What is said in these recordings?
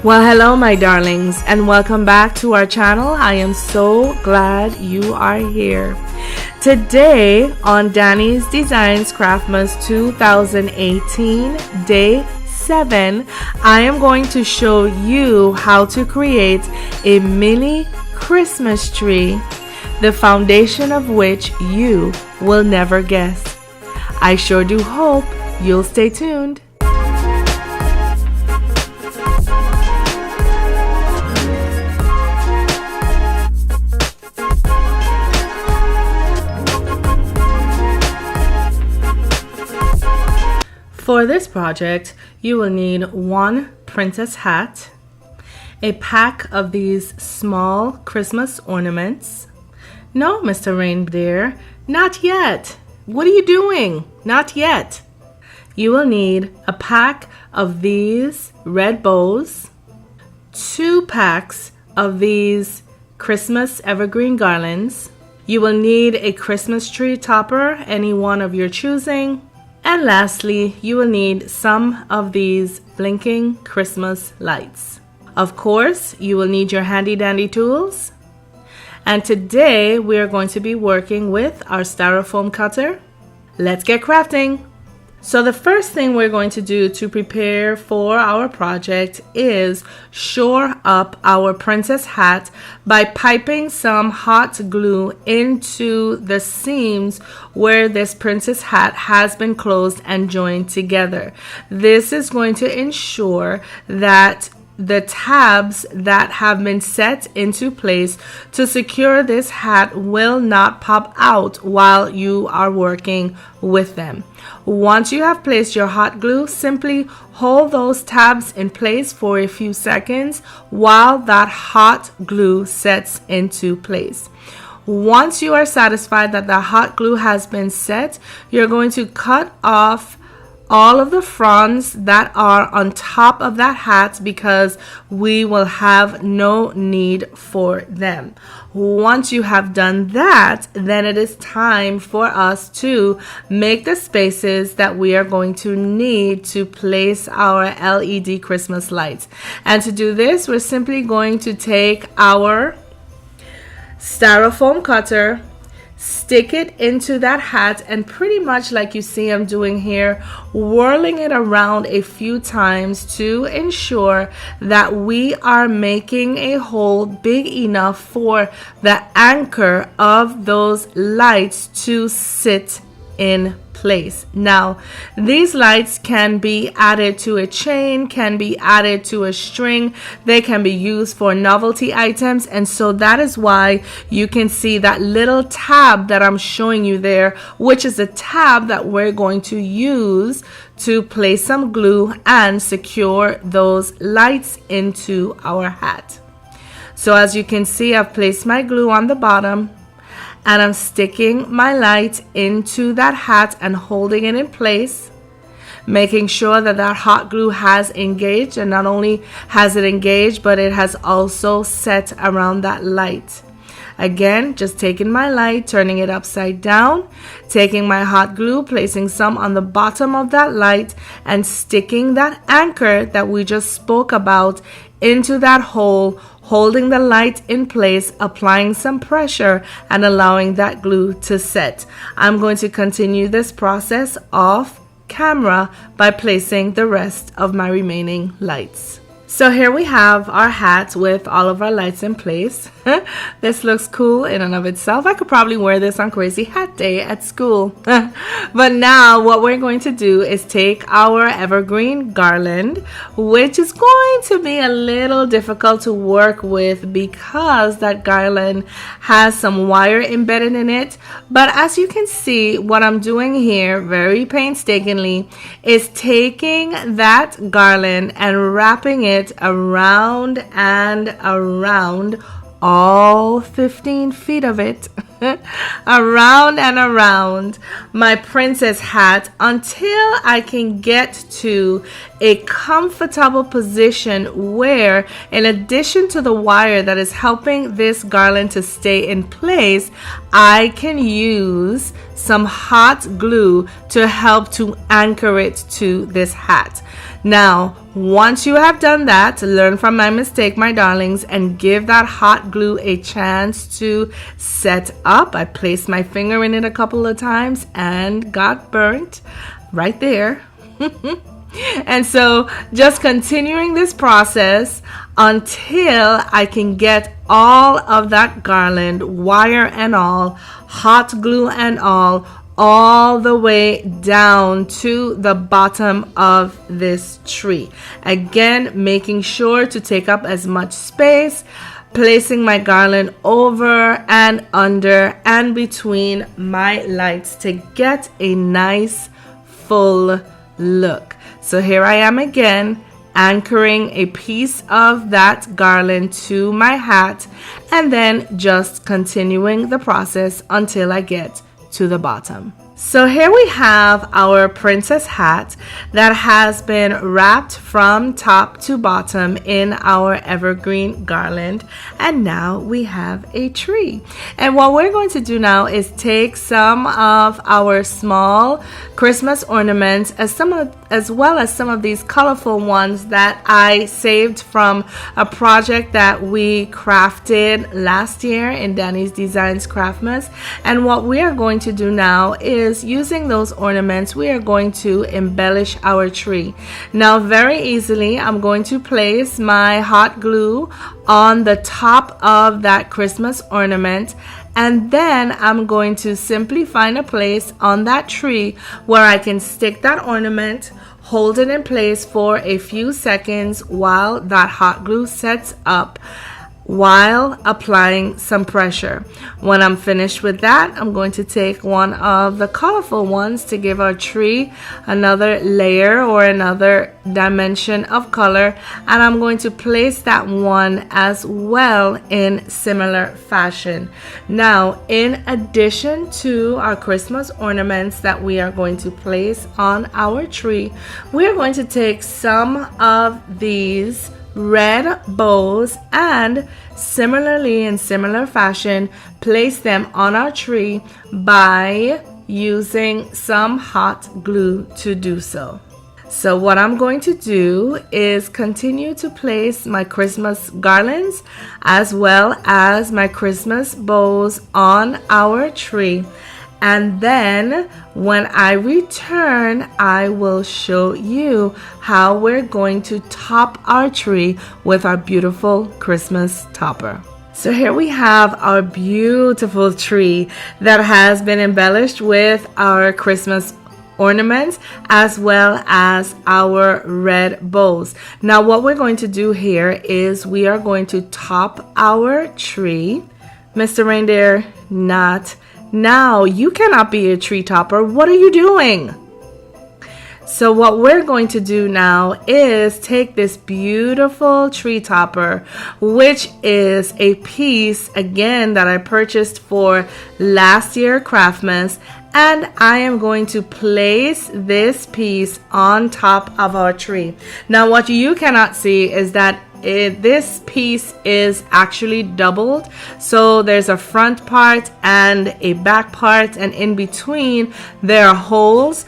Well, hello my darlings, and welcome back to our channel. I am so glad you are here. Today on Danie's Designs Craftmas 2018 Day 7, I am going to show you how to create a mini Christmas tree, the foundation of which you will never guess. I sure do hope you'll stay tuned. For this project, you will need one princess hat, a pack of these small Christmas ornaments. No, Mr. Reindeer, not yet. What are you doing? Not yet. You will need a pack of these red bows, 2 packs of these Christmas evergreen garlands. You will need a Christmas tree topper, any one of your choosing. And lastly, you will need some of these blinking Christmas lights. Of course, you will need your handy dandy tools. And today we are going to be working with our styrofoam cutter. Let's get crafting. So the first thing we're going to do to prepare for our project is shore up our princess hat by piping some hot glue into the seams where this princess hat has been closed and joined together. This is going to ensure that the tabs that have been set into place to secure this hat will not pop out while you are working with them. Once you have placed your hot glue, simply hold those tabs in place for a few seconds while that hot glue sets into place. Once you are satisfied that the hot glue has been set, you're going to cut off all of the fronds that are on top of that hat because we will have no need for them. Once you have done that, then it is time for us to make the spaces that we are going to need to place our LED Christmas lights. And to do this, we're simply going to take our styrofoam cutter, stick it into that hat, and pretty much like you see I'm doing here, whirling it around a few times to ensure that we are making a hole big enough for the anchor of those lights to sit in place. Now, these lights can be added to a chain, can be added to a string, they can be used for novelty items, and so that is why you can see that little tab that I'm showing you there, which is a tab that we're going to use to place some glue and secure those lights into our hat. So as you can see, I've placed my glue on the bottom, and I'm sticking my light into that hat and holding it in place, making sure that that hot glue has engaged, and not only has it engaged, but it has also set around that light. Again, just taking my light, turning it upside down, taking my hot glue, placing some on the bottom of that light, and sticking that anchor that we just spoke about into that hole, holding the light in place, applying some pressure, and allowing that glue to set. I'm going to continue this process off camera by placing the rest of my remaining lights. So here we have our hat with all of our lights in place. This looks cool in and of itself. I could probably wear this on Crazy Hat Day at school. But now what we're going to do is take our evergreen garland, which is going to be a little difficult to work with because that garland has some wire embedded in it. But as you can see, what I'm doing here very painstakingly is taking that garland and wrapping it around and around all 15 feet of it around and around my princess hat until I can get to a comfortable position where, in addition to the wire that is helping this garland to stay in place, I can use some hot glue to help to anchor it to this hat. Now, once you have done that, learn from my mistake, my darlings, and give that hot glue a chance to set up. I placed my finger in it a couple of times and got burnt right there. And so just continuing this process until I can get all of that garland, wire and all, hot glue and all the way down to the bottom of this tree. Again, making sure to take up as much space, placing my garland over and under and between my lights to get a nice full look. So here I am again, anchoring a piece of that garland to my hat and then just continuing the process until I get to the bottom. So here we have our princess hat that has been wrapped from top to bottom in our evergreen garland, and now we have a tree. And what we're going to do now is take some of our small Christmas ornaments as well as some of these colorful ones that I saved from a project that we crafted last year in Danie's Designs Craftmas. And what we are going to do now is using those ornaments, we are going to embellish our tree. Now, very easily, I'm going to place my hot glue on the top of that Christmas ornament, and then I'm going to simply find a place on that tree where I can stick that ornament, hold it in place for a few seconds while that hot glue sets up, while applying some pressure. When I'm finished with that, I'm going to take one of the colorful ones to give our tree another layer or another dimension of color, and I'm going to place that one as well in similar fashion. Now, in addition to our Christmas ornaments that we are going to place on our tree, we are going to take some of these red bows and similarly, in similar fashion, place them on our tree by using some hot glue to do so. So what I'm going to do is continue to place my Christmas garlands as well as my Christmas bows on our tree. And then when I return, I will show you how we're going to top our tree with our beautiful Christmas topper. So here we have our beautiful tree that has been embellished with our Christmas ornaments as well as our red bows. Now what we're going to do here is we are going to top our tree. Mr. Reindeer, not now. You cannot be a tree topper. What are you doing? So what we're going to do now is take this beautiful tree topper, which is a piece again that I purchased for last year Craftmas, and I am going to place this piece on top of our tree. Now what you cannot see is that this piece is actually doubled, so there's a front part and a back part, and in between there are holes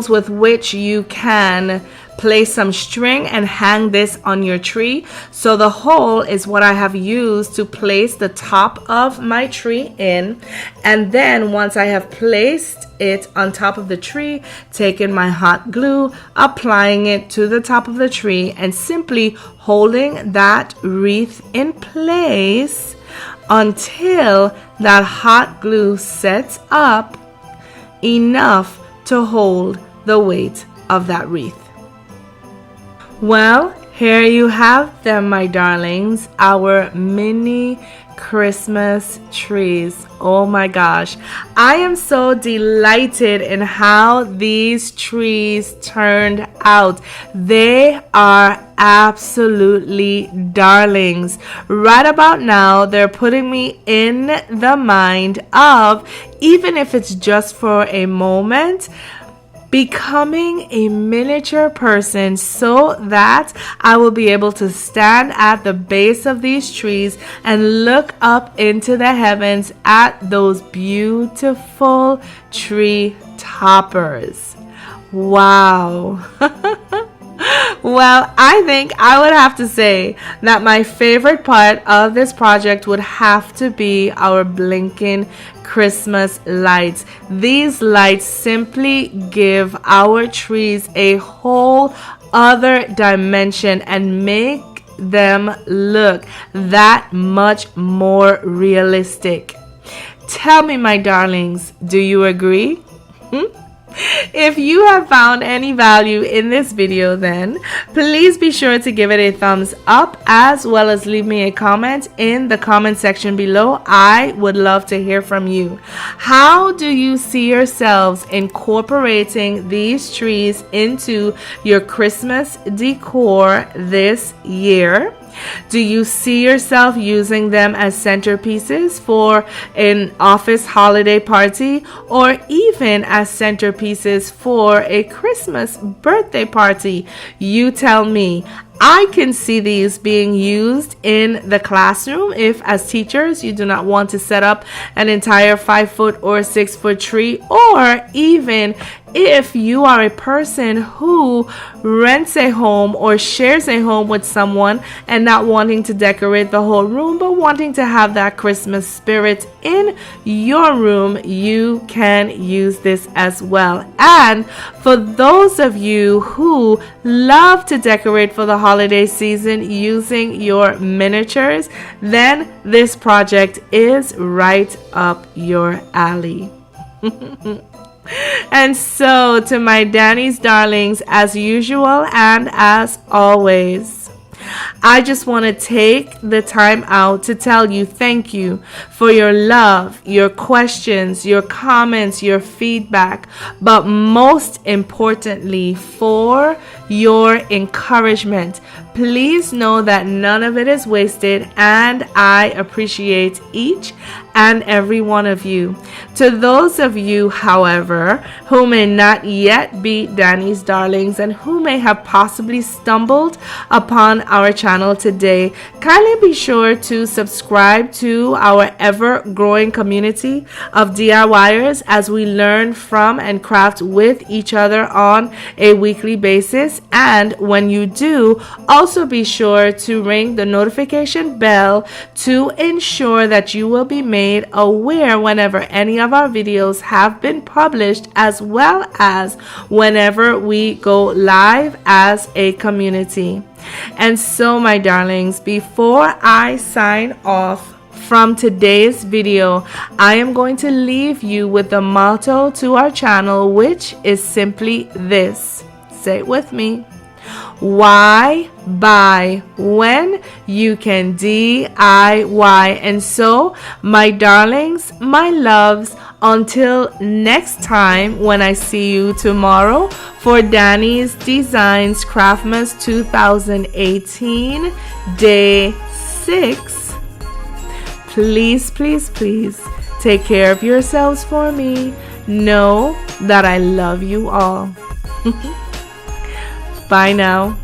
with which you can place some string and hang this on your tree. So the hole is what I have used to place the top of my tree in, and then once I have placed it on top of the tree, taking my hot glue, applying it to the top of the tree, and simply holding that wreath in place until that hot glue sets up enough to hold the weight of that wreath. Well, here you have them, my darlings, our mini Christmas trees. Oh my gosh, I am so delighted in how these trees turned out. They are absolutely darlings. Right about now, they're putting me in the mind of, even if it's just for a moment, becoming a miniature person so that I will be able to stand at the base of these trees and look up into the heavens at those beautiful tree toppers. Wow. Well, I think I would have to say that my favorite part of this project would have to be our blinking Christmas lights. These lights simply give our trees a whole other dimension and make them look that much more realistic. Tell me, my darlings, do you agree? If you have found any value in this video, then please be sure to give it a thumbs up, as well as leave me a comment in the comment section below. I would love to hear from you. How do you see yourselves incorporating these trees into your Christmas decor this year? Do you see yourself using them as centerpieces for an office holiday party, or even as centerpieces for a Christmas birthday party? You tell me. I can see these being used in the classroom if, as teachers, you do not want to set up an entire 5-foot or 6-foot tree, or even if you are a person who rents a home or shares a home with someone and not wanting to decorate the whole room, but wanting to have that Christmas spirit in your room, you can use this as well. And for those of you who love to decorate for the holiday season using your miniatures, then this project is right up your alley. And so, to my Danie's darlings, as usual and as always, I just want to take the time out to tell you thank you for your love, your questions, your comments, your feedback, but most importantly, for your encouragement. Please know that none of it is wasted, and I appreciate each and every one of you. To those of you, however, who may not yet be Danie's darlings and who may have possibly stumbled upon our channel today, kindly be sure to subscribe to our ever-growing community of DIYers as we learn from and craft with each other on a weekly basis. And when you do, also be sure to ring the notification bell to ensure that you will be made aware whenever any of our videos have been published, as well as whenever we go live as a community. And so, my darlings, before I sign off from today's video, I am going to leave you with the motto to our channel, which is simply this. Say it with me. Why buy when you can DIY? And so, my darlings, my loves, until next time when I see you tomorrow for Danie's Designs Craftmas 2018 Day 6, please, please, please take care of yourselves for me. Know that I love you all. Bye now.